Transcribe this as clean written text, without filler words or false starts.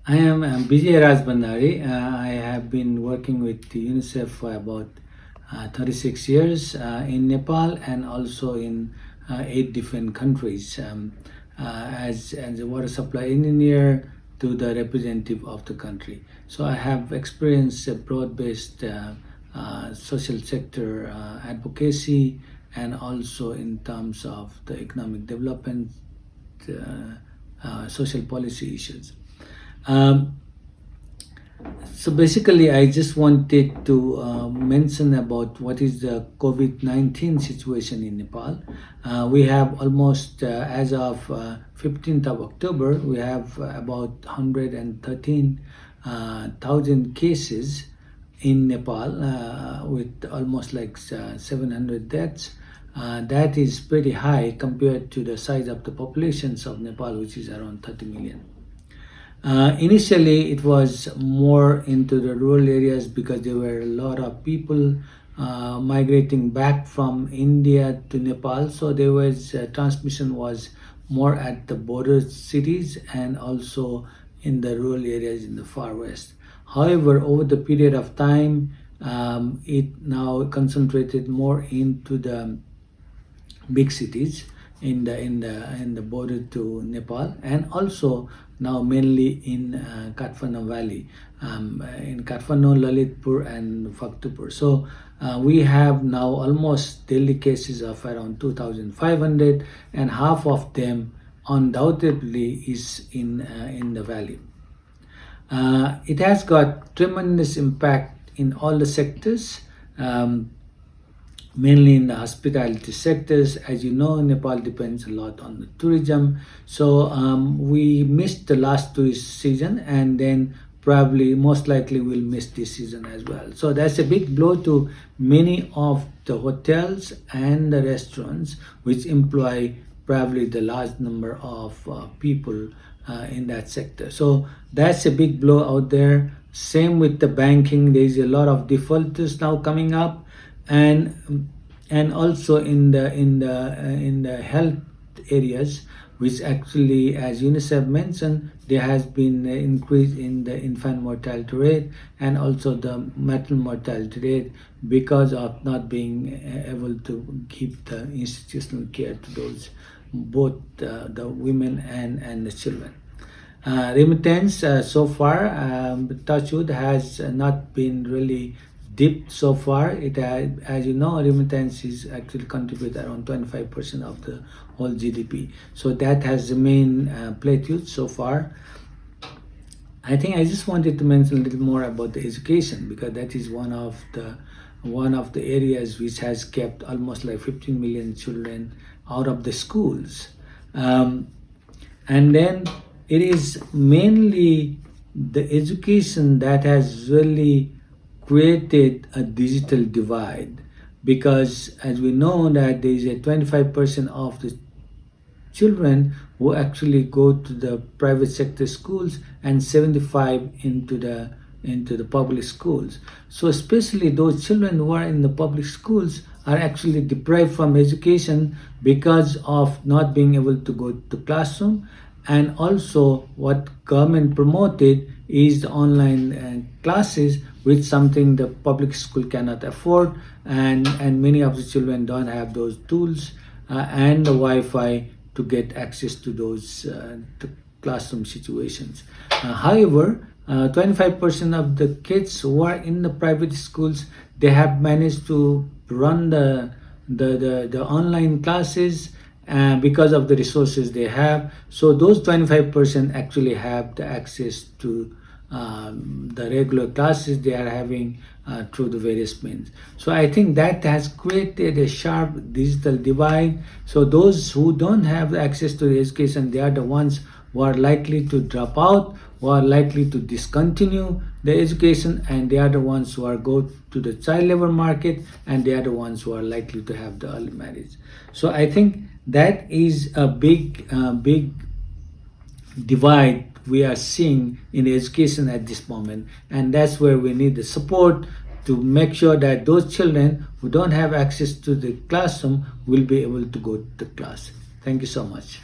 I am Bijaya Rajbhandari. I have been working with the UNICEF for about 36 years in Nepal and also in 8 different countries as a water supply engineer to the representative of the country. So I have experienced a broad-based social sector advocacy and also in terms of the economic development, social policy issues. Um, so basically, I just wanted to mention about what is the COVID-19 situation in Nepal. We have almost, as of 15th of October, we have about 113,000 cases in Nepal with almost like 700 deaths. That is pretty high compared to the size of the populations of Nepal, which is around 30 million. Initially, it was more into the rural areas because there were a lot of people migrating back from India to Nepal. So there was transmission was more at the border cities and also in the rural areas in the far west. However, over the period of time, it now concentrated more into the big cities in the border to Nepal, and also now mainly in Kathmandu Valley, in Kathmandu, Lalitpur, and Faktupur. So we have now almost daily cases of around 2,500, and half of them undoubtedly is in the valley. It has got tremendous impact in all the sectors. Mainly in the hospitality sectors. As you know, Nepal depends a lot on the tourism. So we missed the last tourist season, and then probably most likely we'll miss this season as well. So that's a big blow to many of the hotels and the restaurants, which employ probably the large number of people in that sector. So that's a big blow out there. Same with the banking. There's a lot of defaulters now coming up, and also in the health areas, which actually, as UNICEF mentioned, there has been an increase in the infant mortality rate and also the maternal mortality rate because of not being able to keep the institutional care to those both the women and the children. Remittance so far, Touchwood has not been really dipped so far. As you know, remittances actually contribute around 25% of the whole GDP. So that has remained plateaued so far. I think I just wanted to mention a little more about the education because that is one of the areas which has kept almost like 15 million children out of the schools. And then it is mainly the education that has really created a digital divide, because as we know that there is a 25% of the children who actually go to the private sector schools and 75 into the public schools. So especially those children who are in the public schools are actually deprived from education because of not being able to go to classroom. And also what government promoted is the online classes, which something the public school cannot afford, and many of the children don't have those tools and the Wi-Fi to get access to those to classroom situations. However, 25% of the kids who are in the private schools, they have managed to run the online classes because of the resources they have. So those 25% actually have the access to the regular classes they are having through the various means. So I think that has created a sharp digital divide. So those who don't have access to the education, they are the ones who are likely to drop out, who are likely to discontinue the education, and they are the ones who are go to the child labor market, and they are the ones who are likely to have the early marriage. So I think that is a big divide we are seeing in education at this moment, and that's where we need the support to make sure that those children who don't have access to the classroom will be able to go to class. Thank you so much.